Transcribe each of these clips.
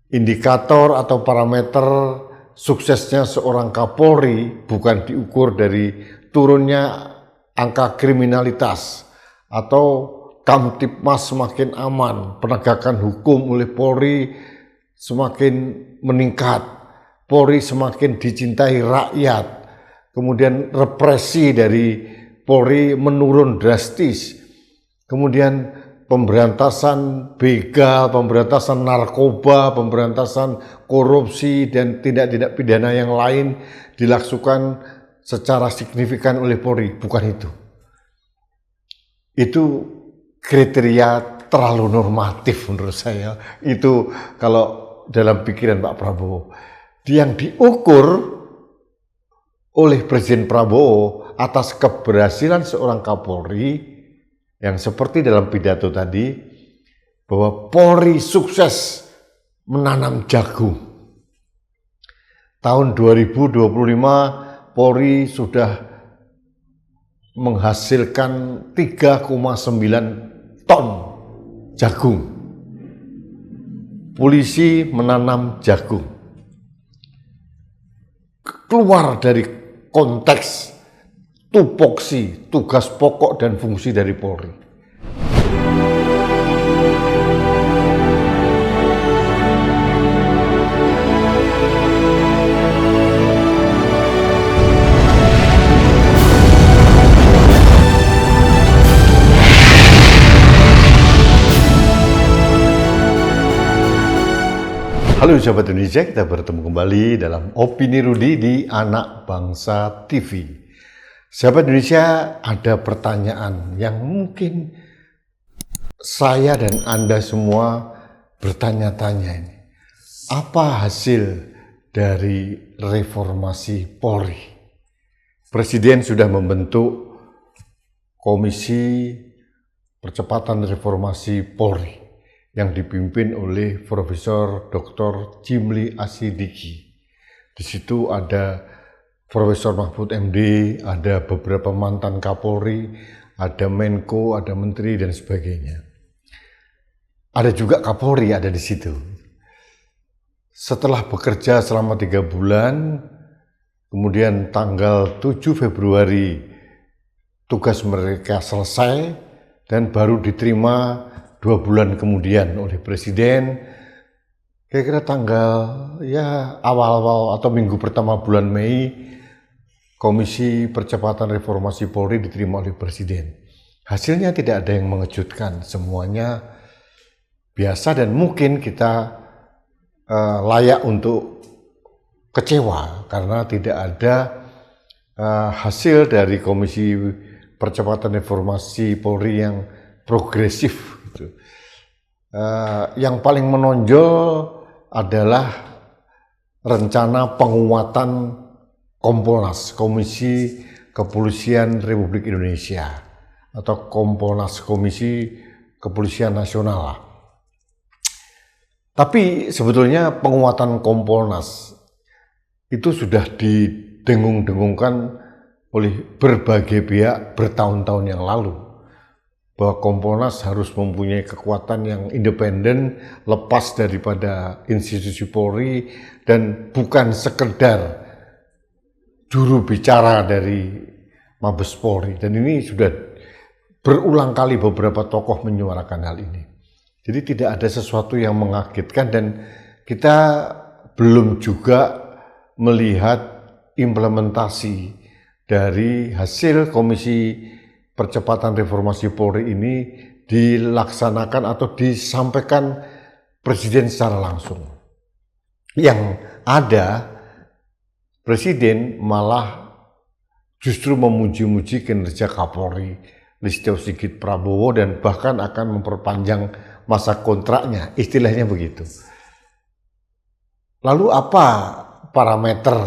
indikator atau parameter suksesnya seorang Kapolri bukan diukur dari turunnya angka kriminalitas atau Kamtipmas semakin aman, penegakan hukum oleh Polri semakin meningkat, Polri semakin dicintai rakyat, kemudian represi dari Polri menurun drastis, kemudian pemberantasan begal, pemberantasan narkoba, pemberantasan korupsi dan tindak-tindak pidana yang lain dilakukan secara signifikan oleh Polri. Bukan itu. Itu kriteria terlalu normatif menurut saya. Itu kalau dalam pikiran Pak Prabowo. Yang diukur oleh Presiden Prabowo atas keberhasilan seorang Kapolri yang seperti dalam pidato tadi, bahwa Polri sukses menanam jagung. Tahun 2025 Polri sudah menghasilkan 3,9 ton jagung. Polisi menanam jagung. Keluar dari konteks tupoksi, tugas pokok dan fungsi dari Polri. Halo sahabat Indonesia, kita bertemu kembali dalam Opini Rudi di Anak Bangsa TV. Sahabat Indonesia, ada pertanyaan yang mungkin saya dan Anda semua bertanya-tanya ini. Apa hasil dari reformasi Polri? Presiden sudah membentuk Komisi Percepatan Reformasi Polri yang dipimpin oleh Profesor Dr. Jimli Asidiki. Di situ ada Profesor Mahfud MD, ada beberapa mantan Kapolri, ada Menko, ada Menteri dan sebagainya. Ada juga Kapolri ada di situ. Setelah bekerja selama 3 bulan, kemudian tanggal 7 Februari tugas mereka selesai dan baru diterima 2 bulan kemudian oleh Presiden, kira-kira tanggal awal-awal atau minggu pertama bulan Mei, Komisi Percepatan Reformasi Polri diterima oleh Presiden. Hasilnya tidak ada yang mengejutkan, semuanya biasa dan mungkin kita layak untuk kecewa karena tidak ada hasil dari Komisi Percepatan Reformasi Polri yang progresif. Yang paling menonjol adalah rencana penguatan Kompolnas, Komisi Kepolisian Republik Indonesia, atau Kompolnas, Komisi Kepolisian Nasional. Tapi sebetulnya penguatan Kompolnas itu sudah didengung-dengungkan oleh berbagai pihak bertahun-tahun yang lalu, bahwa Kompolnas harus mempunyai kekuatan yang independen, lepas daripada institusi Polri, dan bukan sekedar juru bicara dari Mabes Polri. Dan ini sudah berulang kali beberapa tokoh menyuarakan hal ini. Jadi tidak ada sesuatu yang mengagetkan dan kita belum juga melihat implementasi dari hasil Komisi Percepatan Reformasi Polri ini dilaksanakan atau disampaikan Presiden secara langsung. Yang ada, Presiden malah justru memuji-muji kinerja Kapolri Listio Sigit Prabowo dan bahkan akan memperpanjang masa kontraknya, istilahnya begitu. Lalu apa parameter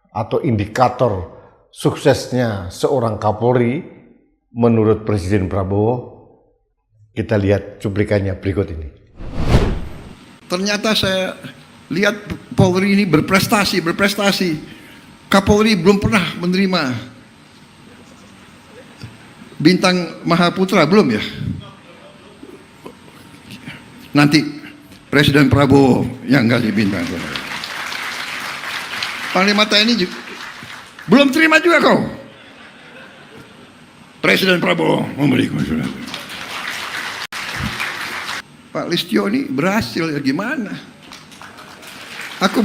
atau indikator suksesnya seorang Kapolri menurut Presiden Prabowo? Kita lihat cuplikannya berikut ini. Ternyata saya lihat Polri ini berprestasi. Kapolri belum pernah menerima bintang Mahaputra, belum ya? Nanti Presiden Prabowo yang kasih bintang. Panglima TNI juga belum terima juga kau. Presiden Prabowo memberikan surat. Pak Listio ini berhasil ya, gimana? Aku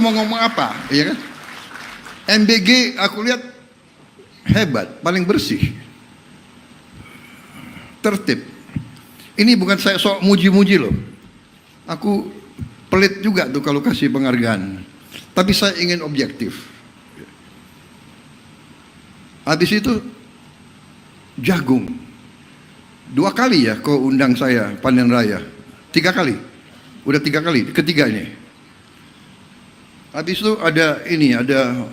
mau ngomong apa, ya kan? MBG aku lihat hebat, paling bersih, tertib. Ini bukan saya sok muji-muji loh. Aku pelit juga tuh kalau kasih penghargaan. Tapi saya ingin objektif. Habis itu jagung. 2 kali ya kau undang saya panen raya. 3 kali. Udah 3 kali, ketiga ini. Habis itu ada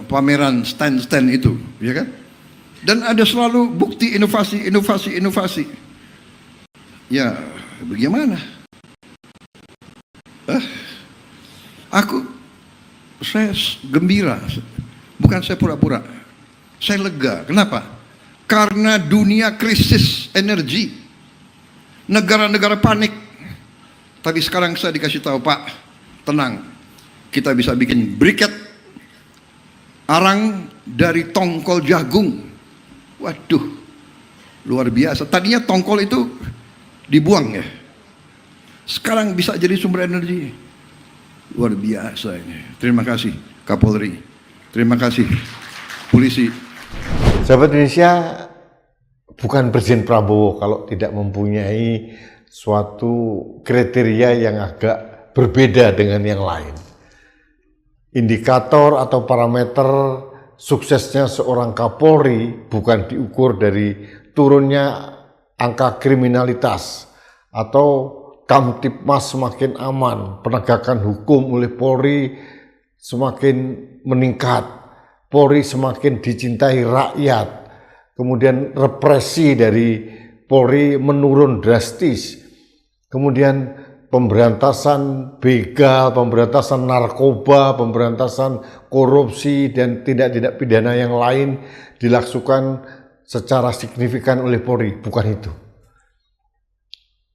pameran stand-stand itu, ya kan? Dan ada selalu bukti inovasi. Ya, bagaimana? Saya gembira, bukan saya pura-pura. Saya lega. Kenapa? Karena dunia krisis energi, negara-negara panik. Tapi sekarang saya dikasih tahu, Pak, tenang, kita bisa bikin briket arang dari tongkol jagung. Waduh, luar biasa. Tadinya tongkol itu dibuang ya, sekarang bisa jadi sumber energi. Luar biasa ini. Terima kasih Kapolri, terima kasih polisi. Sahabat Indonesia, bukan Presiden Prabowo kalau tidak mempunyai suatu kriteria yang agak berbeda dengan yang lain. Indikator atau parameter suksesnya seorang Kapolri bukan diukur dari turunnya angka kriminalitas atau Kamtibmas semakin aman, penegakan hukum oleh Polri semakin meningkat, Polri semakin dicintai rakyat, kemudian represi dari Polri menurun drastis, kemudian pemberantasan begal, pemberantasan narkoba, pemberantasan korupsi dan tindak-tindak pidana yang lain dilakukan secara signifikan oleh Polri. Bukan itu.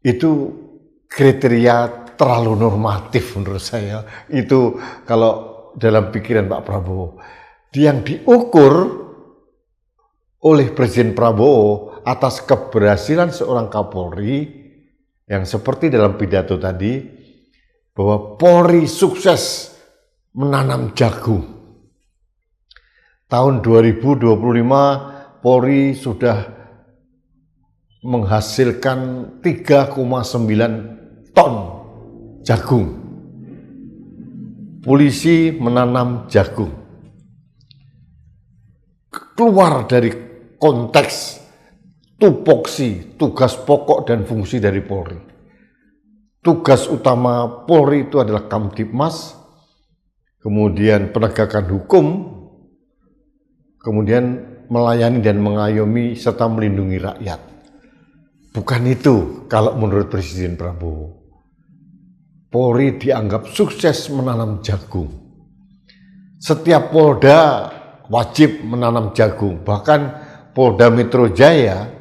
Itu kriteria terlalu normatif menurut saya. Itu kalau dalam pikiran Pak Prabowo. Yang diukur oleh Presiden Prabowo atas keberhasilan seorang Kapolri yang seperti dalam pidato tadi, bahwa Polri sukses menanam jagung. Tahun 2025 Polri sudah menghasilkan 3,9 ton jagung. Polisi menanam jagung. Keluar dari konteks tupoksi, tugas pokok dan fungsi dari Polri. Tugas utama Polri itu adalah Kamtibmas, kemudian penegakan hukum, kemudian melayani dan mengayomi serta melindungi rakyat. Bukan itu kalau menurut Presiden Prabowo. Polri dianggap sukses menanam jagung. Setiap Polda wajib menanam jagung. Bahkan Polda Metro Jaya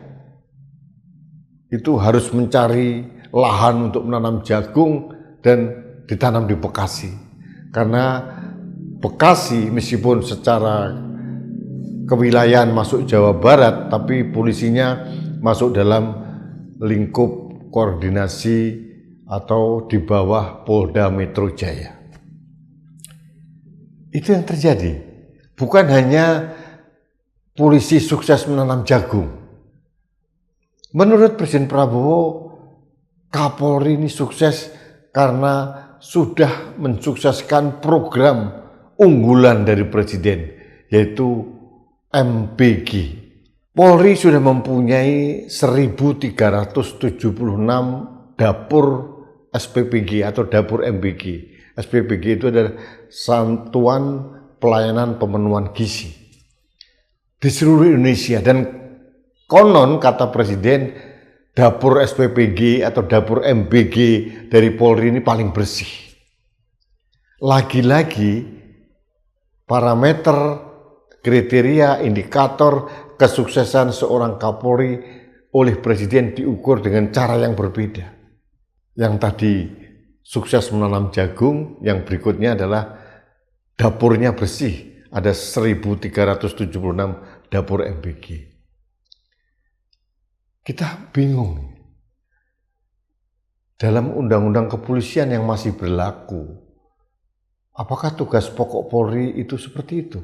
itu harus mencari lahan untuk menanam jagung dan ditanam di Bekasi. Karena Bekasi meskipun secara kewilayahan masuk Jawa Barat, tapi polisinya masuk dalam lingkup koordinasi atau di bawah Polda Metro Jaya. Itu yang terjadi. Bukan hanya polisi sukses menanam jagung. Menurut Presiden Prabowo, Kapolri ini sukses karena sudah mensukseskan program unggulan dari Presiden, yaitu MBG. Polri sudah mempunyai 1.376 dapur SPPG atau dapur MBG. SPPG itu adalah Satuan Pelayanan Pemenuhan Gizi di seluruh Indonesia, dan konon kata Presiden dapur SPPG atau dapur MBG dari Polri ini paling bersih. Lagi-lagi parameter, kriteria, indikator kesuksesan seorang Kapolri oleh Presiden diukur dengan cara yang berbeda. Yang tadi sukses menanam jagung, yang berikutnya adalah dapurnya bersih. Ada 1.376 dapur MBG. Kita bingung. Dalam undang-undang kepolisian yang masih berlaku, apakah tugas pokok Polri itu seperti itu?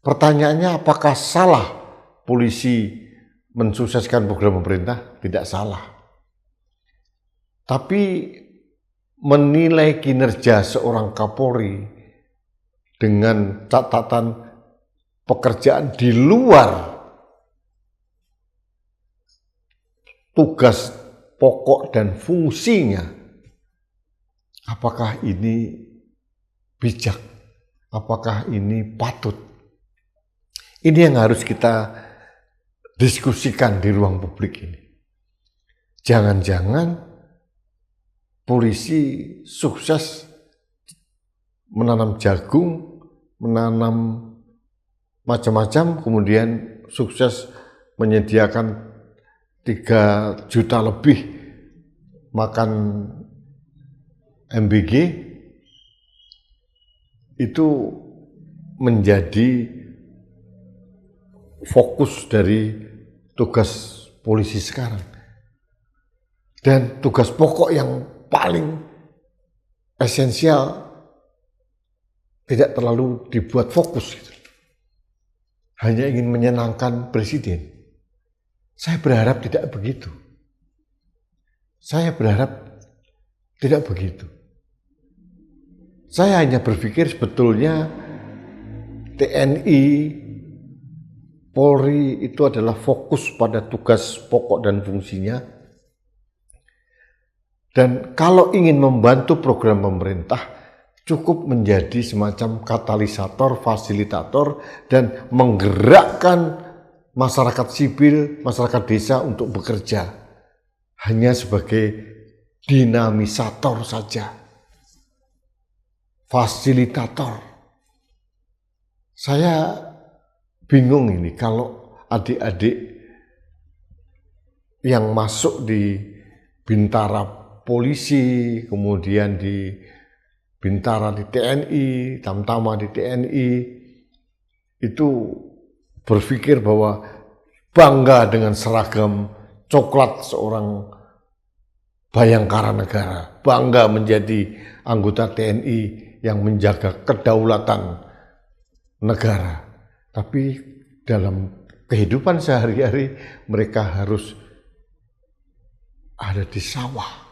Pertanyaannya, apakah salah polisi mensukseskan program pemerintah? Tidak salah. Tapi menilai kinerja seorang Kapolri dengan catatan pekerjaan di luar tugas pokok dan fungsinya, apakah ini bijak? Apakah ini patut? Ini yang harus kita diskusikan di ruang publik ini. Jangan-jangan polisi sukses menanam jagung, menanam macam-macam, kemudian sukses menyediakan 3 juta lebih makan MBG, itu menjadi fokus dari tugas polisi sekarang. Dan tugas pokok yang paling esensial tidak terlalu dibuat fokus gitu. Hanya ingin menyenangkan presiden. Saya berharap tidak begitu. Saya berharap tidak begitu. Saya hanya berpikir sebetulnya TNI, Polri itu adalah fokus pada tugas pokok dan fungsinya. Dan kalau ingin membantu program pemerintah, cukup menjadi semacam katalisator, fasilitator, dan menggerakkan masyarakat sipil, masyarakat desa untuk bekerja. Hanya sebagai dinamisator saja. Fasilitator. Saya bingung ini kalau adik-adik yang masuk di Bintara Polisi, kemudian di Bintara di TNI, Tamtama di TNI, itu berpikir bahwa bangga dengan seragam coklat seorang Bayangkara Negara, bangga menjadi anggota TNI yang menjaga kedaulatan negara. Tapi dalam kehidupan sehari-hari mereka harus ada di sawah.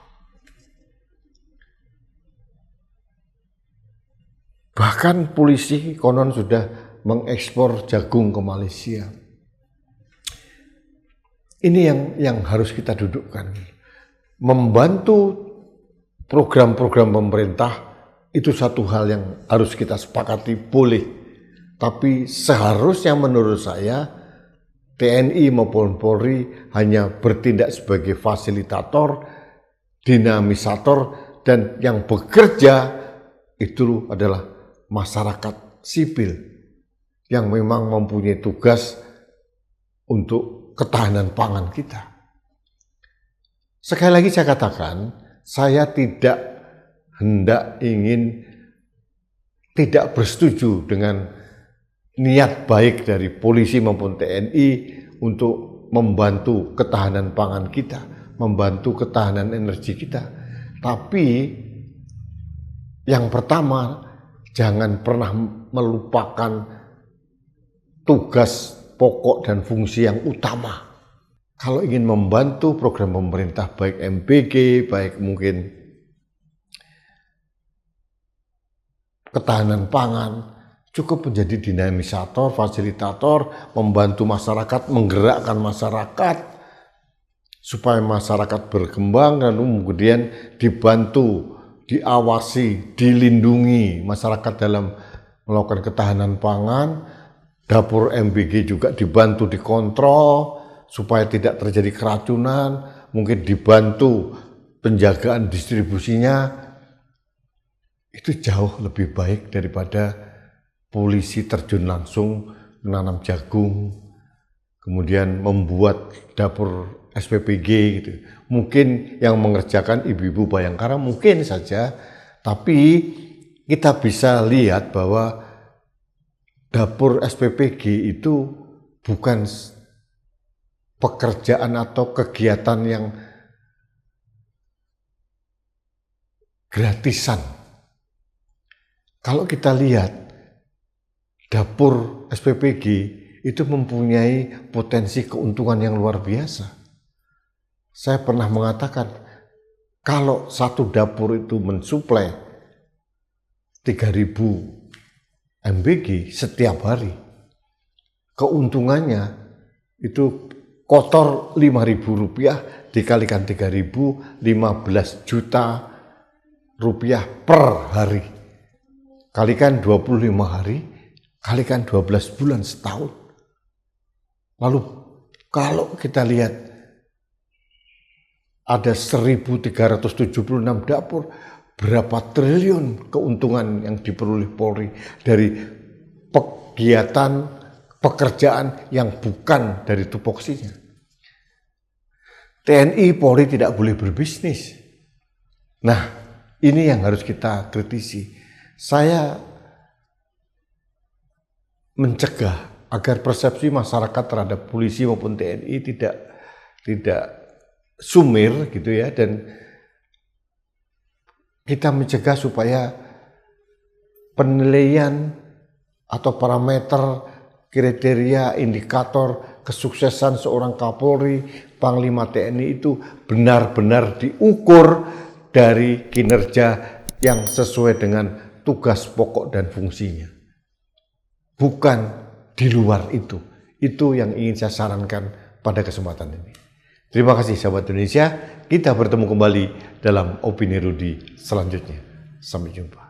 Bahkan polisi konon sudah mengekspor jagung ke Malaysia. Ini yang harus kita dudukkan. Membantu program-program pemerintah itu satu hal yang harus kita sepakati, boleh. Tapi seharusnya menurut saya TNI maupun Polri hanya bertindak sebagai fasilitator, dinamisator, dan yang bekerja itu adalah masyarakat sipil yang memang mempunyai tugas untuk ketahanan pangan kita. Sekali lagi saya katakan, saya tidak tidak bersetuju dengan niat baik dari polisi maupun TNI untuk membantu ketahanan pangan kita, membantu ketahanan energi kita. Tapi yang pertama, jangan pernah melupakan tugas pokok dan fungsi yang utama. Kalau ingin membantu program pemerintah, baik MBG, baik mungkin ketahanan pangan, cukup menjadi dinamisator, fasilitator, membantu masyarakat, menggerakkan masyarakat, supaya masyarakat berkembang, dan kemudian dibantu, diawasi, dilindungi masyarakat dalam melakukan ketahanan pangan. Dapur MBG juga dibantu, dikontrol, supaya tidak terjadi keracunan, mungkin dibantu penjagaan distribusinya. Itu jauh lebih baik daripada polisi terjun langsung menanam jagung, kemudian membuat dapur SPPG gitu. Mungkin yang mengerjakan ibu-ibu Bayangkara mungkin saja, tapi kita bisa lihat bahwa dapur SPPG itu bukan pekerjaan atau kegiatan yang gratisan. Kalau kita lihat dapur SPPG itu mempunyai potensi keuntungan yang luar biasa. Saya pernah mengatakan, kalau satu dapur itu mensuplai 3.000 MBG setiap hari, keuntungannya itu kotor 5.000 rupiah dikalikan 3.000, 15 juta rupiah per hari. Kalikan 25 hari, kalikan 12 bulan setahun. Lalu kalau kita lihat ada 1.376 dapur, berapa triliun keuntungan yang diperoleh Polri dari kegiatan pekerjaan yang bukan dari tupoksinya. TNI Polri tidak boleh berbisnis. Nah, ini yang harus kita kritisi. Saya mencegah agar persepsi masyarakat terhadap polisi maupun TNI tidak sumir gitu ya, dan kita mencegah supaya penilaian atau parameter, kriteria, indikator kesuksesan seorang Kapolri, Panglima TNI itu benar-benar diukur dari kinerja yang sesuai dengan tugas pokok dan fungsinya. Bukan di luar itu. Itu yang ingin saya sarankan pada kesempatan ini. Terima kasih sahabat Indonesia. Kita bertemu kembali dalam Opini Rudi selanjutnya. Sampai jumpa.